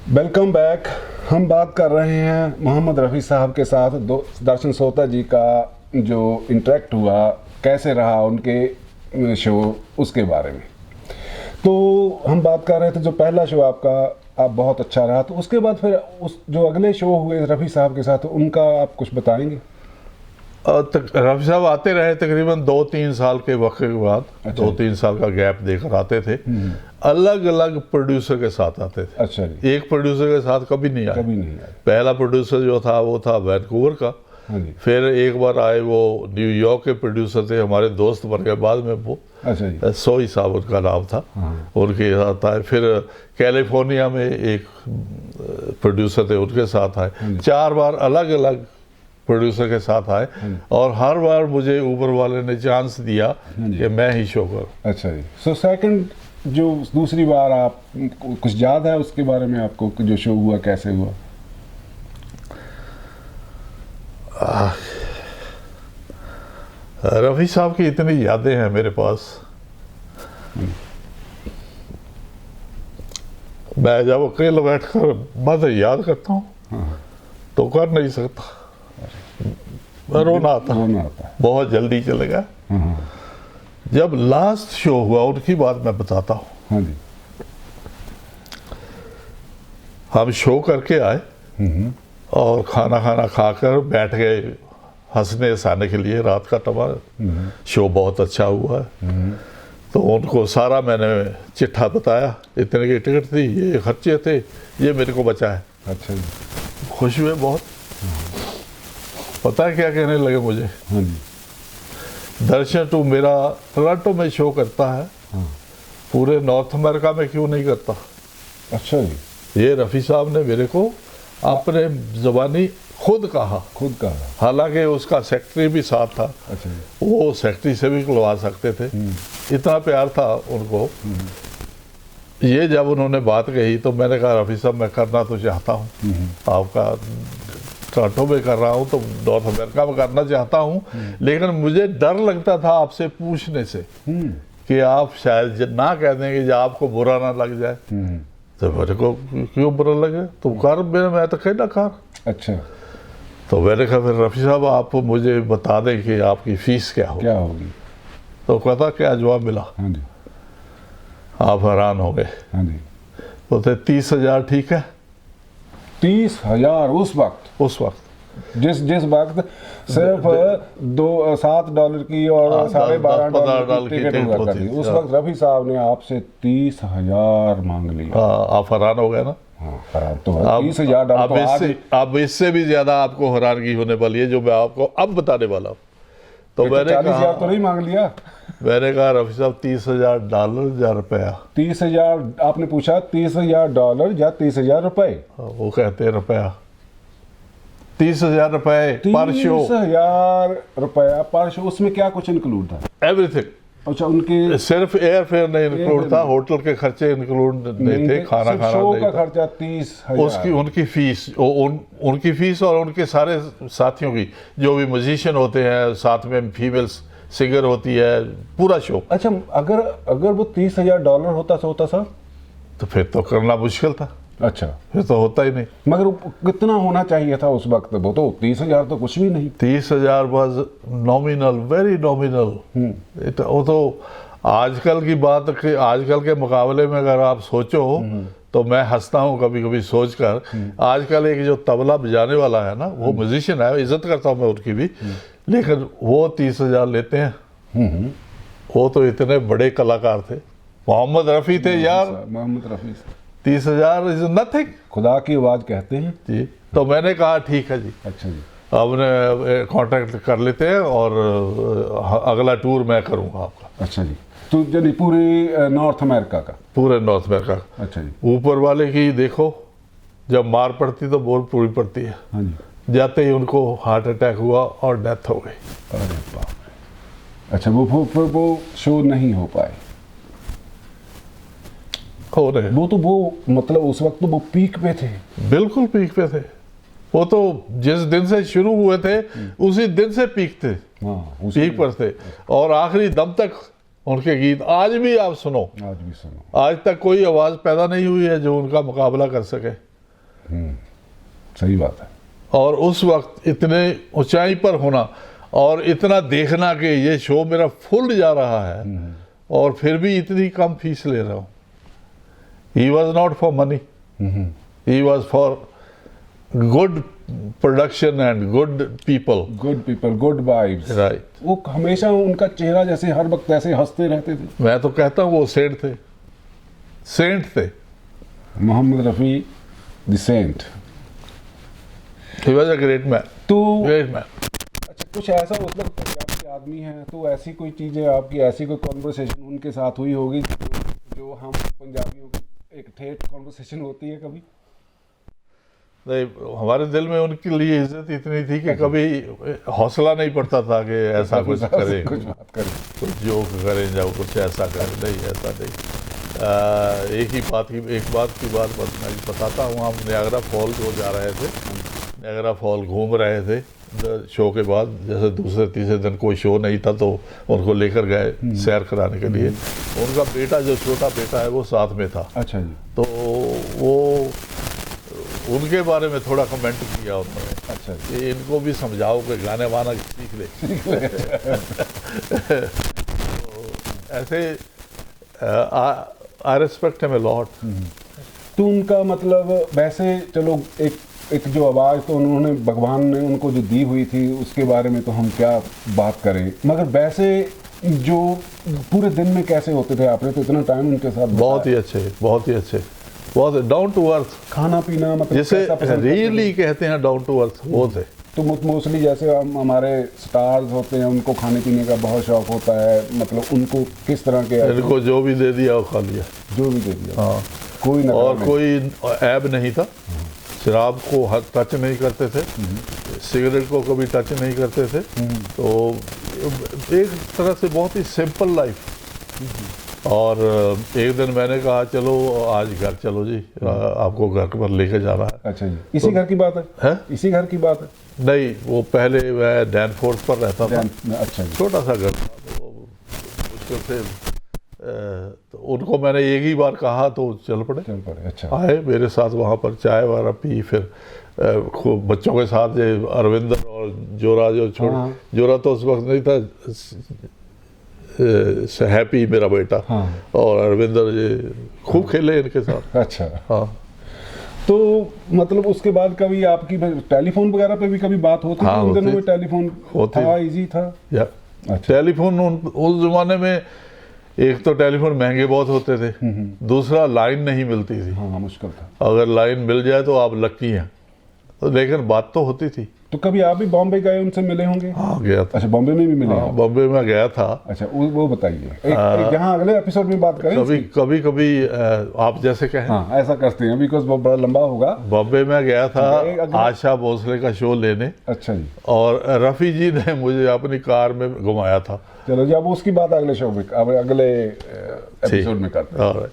Welcome back. हम बात कर रहे हैं मोहम्मद रफ़ी साहब के साथ दर्शन सोता जी का जो इंटरेक्ट हुआ, कैसे रहा उनके शो, उसके बारे में। तो हम बात कर रहे थे जो पहला शो आपका आप बहुत अच्छा रहा, तो उसके बाद फिर उस जो अगले शो हुए रफ़ी साहब के साथ, उनका आप कुछ बताएंगे? रफ़ी साहब आते रहे तकरीबन 2-3 साल के वक्त के बाद। अच्छा। 2-3 साल का गैप देकर आते थे। अलग अलग प्रोड्यूसर के साथ आते थे। अच्छा जी। एक प्रोड्यूसर के साथ कभी नहीं आए। कभी नहीं आए। पहला प्रोड्यूसर जो था वो था वैनकूवर का। हाँ जी। फिर एक बार आए वो न्यूयॉर्क के प्रोड्यूसर थे, हमारे दोस्त बन गए बाद में वो। अच्छा जी। सोई साहब उनका नाम था। उनके साथ आए। फिर कैलिफोर्निया में एक प्रोड्यूसर थे, उनके साथ आए। 4 बार अलग अलग प्रोड्यूसर के साथ आए और हर बार मुझे ऊपर वाले ने चांस दिया कि मैं ही शो करूं। अच्छा जी। सो सेकंड जो दूसरी बार आप कुछ याद है उसके बारे में आपको, जो शो हुआ कैसे हुआ? रफ़ी साहब की इतनी यादें हैं मेरे पास। मैं जब अकेले बैठकर बस याद करता हूँ तो कर नहीं सकता, रोना आता है। बहुत जल्दी चले गया। जब लास्ट शो हुआ उनकी बात मैं बताता हूँ। हाँ जी। हम शो करके आए और खाना खाकर बैठ गए हंसने हंसाने के लिए। रात का टमा शो बहुत अच्छा हुआ है। तो उनको सारा मैंने चिट्ठा बताया, इतने की टिकट थी, ये खर्चे थे, ये मेरे को बचा है। अच्छा जी। खुश हुए बहुत। पता है क्या कहने लगे मुझे? हाँ जी। दर्शन टू मेरा टोरंटो में शो करता है, पूरे नॉर्थ अमेरिका में क्यों नहीं करता? अच्छा जी। ये रफ़ी साहब ने मेरे को अपने ज़बानी खुद कहा। हालांकि उसका सेक्रेटरी भी साथ था। अच्छा जी। वो सेक्रेटरी से भी खुलवा सकते थे, इतना प्यार था उनको। ये जब उन्होंने बात कही तो मैंने कहा रफ़ी साहब मैं करना तो चाहता हूँ, आपका टोरंटो में कर रहा हूँ तो नॉर्थ अमेरिका में करना चाहता हूँ, लेकिन मुझे डर लगता था आपसे पूछने से कि आप शायद ना कह देंगे जो आपको बुरा ना लग जाए। तो मेरे को क्यों बुरा लगे, तुम कर, मैं तो कहना कर। अच्छा। तो मैंने कहा फिर रफ़ी साहब आप मुझे बता दें कि आपकी फ़ीस क्या होगी? तो कहता क्या जवाब मिला? हाँ जी। आप हैरान हो गए। हाँ जी। बोलते 30,000 ठीक है? 30,000 उस वक्त जिस वक्त सिर्फ $7 की और $12.5 की टिकट हुआ करती, उस वक्त रफ़ी साहब ने आपसे 30,000 मांग लिया। आप हैरान हो गए ना? तो $30,000 अब इससे भी ज्यादा आपको हैरानगी होने वाली है जो मैं आपको अब बताने वाला हूँ। तो मैंने 40,000 तो नहीं मांग लिया? मैंने कहा रफ़ी साहब $30,000 या रुपया? 30,000 आपने पूछा, $30,000 या $30,000? वो कहते हैं रुपया। $30,000 पर शो। $30,000 पर शो। उसमें क्या कुछ इंक्लूड था? एवरीथिंग। अच्छा, उनके सिर्फ एयर फेयर नहीं इंक्लूड था, होटल के खर्चे इंक्लूड नहीं थे, खाना शो का खर्चा 30,000। उनकी फीस, उनकी फीस और उनके सारे साथियों की, जो भी म्यूजिशियन होते हैं, साथ में फीमेल सिंगर होती है, पूरा शो। अच्छा, अगर वो $30,000 होता सर, तो फिर तो करना मुश्किल था। अच्छा, फिर तो होता ही नहीं। मगर कितना होना चाहिए था उस वक्त? वो तो 30,000 तो कुछ भी नहीं। 30,000 वाज नॉमिनल, वेरी नॉमिनल। वो तो आजकल की बात, आजकल के मुकाबले में अगर आप सोचो तो मैं हंसता हूँ कभी कभी सोचकर। आजकल एक जो तबला बजाने वाला है ना, वो म्यूजिशियन है, इज्जत करता हूँ मैं उनकी भी, लेकिन वो 30,000 लेते हैं। वो तो इतने बड़े कलाकार थे। मोहम्मद रफ़ी थे यार। Mohammed Rafi 30,000 is nothing. खुदा की आवाज़ कहते हैं जी। तो मैंने कहा ठीक है जी। अच्छा जी। हमने कॉन्टैक्ट कर लेते हैं और अगला टूर मैं करूँगा आपका। अच्छा जी। तो यानी पूरे नॉर्थ अमेरिका का? पूरे नॉर्थ अमेरिका का। अच्छा जी। ऊपर वाले की देखो, जब मार पड़ती तो बोल पूरी पड़ती है। हाँ जी। जाते ही उनको हार्ट अटैक हुआ और डेथ हो गई। अरे बाप रे। अच्छा, वो शो नहीं हो पाए? हो रहे वो मतलब उस वक्त तो वो पीक पे थे। बिल्कुल पीक पे थे। वो तो जिस दिन से शुरू हुए थे उसी दिन से पीक थे। पीक पर थे और आखिरी दम तक उनके गीत आज भी आप सुनो, आज भी सुनो। आज तक कोई आवाज़ पैदा नहीं हुई है जो उनका मुकाबला कर सके। सही बात है। और उस वक्त इतने ऊंचाई पर होना और इतना देखना कि ये शो मेरा फुल जा रहा है और फिर भी इतनी कम फीस ले रहा हूँ। He was not for money, he was for good production and good people, good vibes. Right. वो हमेशा उनका चेहरा जैसे हर वक्त ऐसे हंसते रहते थे। मैं तो कहता हूँ वो सेंट थे, सेंट थे। Mohammed Rafi the saint. He was a great man, तो ग्रेट मैन। अच्छा, कुछ ऐसा उस वक्त पंजाब के आदमी हैं तो ऐसी कोई चीज़ें आपकी, ऐसी कोई कॉन्वर्सेशन उनके साथ हुई होगी जो हम पंजाबियों की एक ठेठ कॉन्वर्सेशन होती है कभी? नहीं, हमारे दिल में उनके लिए इज्जत इतनी थी कि कभी हौसला नहीं पड़ता था कि ऐसा कुछ करें, कुछ बात करें, कुछ जोक करें, जाओ कुछ ऐसा करें। नहीं, ऐसा नहीं। एक बात की बात बस मैं बताता हूँ। हम नियाग्रा फॉल जो जा रहे थे, नियाग्रा फॉल घूम रहे थे शो के बाद, जैसे दूसरे तीसरे दिन कोई शो नहीं था तो उनको लेकर गए सैर कराने के लिए। उनका बेटा, जो छोटा बेटा है, वो साथ में था। अच्छा जी। तो वो उनके बारे में थोड़ा कमेंट किया उन्होंने। अच्छा जी। कि इनको भी समझाओ कि गाने वाना सीख ले। तो ऐसे आई रेस्पेक्ट हिम अ लॉट। तो उनका मतलब वैसे, चलो एक जो आवाज़ तो उन्होंने, भगवान ने उनको जो दी हुई थी उसके बारे में तो हम क्या बात करें, मगर वैसे जो पूरे दिन में कैसे होते थे? आपने तो इतना टाइम उनके साथ बहुत ही अच्छे, बहुत ही अच्छे, बहुत डाउन टू अर्थ। खाना पीना मतलब जैसे कैसा पसंद करते थे? रियली कहते हैं डाउन टू अर्थ वो थे। तो मोस्टली जैसे हमारे स्टार्स होते हैं, उनको खाने पीने का बहुत शौक होता है, मतलब उनको किस तरह के? इनको जो भी दे दिया वो खा लिया, जो भी दे दिया। हाँ। कोई नखरा और नहीं। कोई ऐब नहीं था। शराब को हाथ टच नहीं करते थे, सिगरेट को कभी टच नहीं करते थे। तो एक तरह से बहुत ही सिंपल लाइफ। और एक दिन मैंने कहा चलो आज घर चलो जी, आपको घर पर लेके जाना है। अच्छा जी। इसी घर की बात है? इसी घर की बात है? नहीं, वो पहले वह डैनफोर्ड पर रहता था। अच्छा जी। छोटा सा घर था, तो मुश्किल से तो उनको मैंने एक ही बार कहा तो चल पड़े। अच्छा। आए मेरे साथ, वहाँ पर चाय वगैरह पी, फिर खूब बच्चों के साथ जो अरविंदर और जोरा, जो जोरा तो उस वक्त नहीं था, हैप्पी मेरा बेटा, और अरविंदर ये खूब खेले इनके साथ। अच्छा। हाँ। तो मतलब उसके बाद कभी आपकी टेलीफोन वगैरह पे भी कभी बात होती थी? उन दिनों में टेलीफोन था, इजी था? अच्छा। टेलीफोन उस जमाने में एक तो टेलीफोन महंगे बहुत होते थे, दूसरा लाइन नहीं मिलती थी। हाँ, मुश्किल था। अगर लाइन मिल जाए तो आप लकी हैं, तो लेकिन बात तो होती थी। तो कभी आप भी बॉम्बे गए, उनसे मिले होंगे? हाँ, गया था। अच्छा, बॉम्बे में भी मिले? हाँ, बॉम्बे में गया था। अच्छा, वो बताइए, यहाँ अगले एपिसोड में बात करें। कभी आप जैसे कहें। हाँ, ऐसा करते हैं, बिकॉज वो बड़ा लंबा होगा। बॉम्बे में गया था आशा भोसले का शो लेने। अच्छा जी। और रफ़ी जी ने मुझे अपनी कार में घुमाया था। चलो जी, अब उसकी बात अगले शो में, अगले एपिसोड में करते हैं।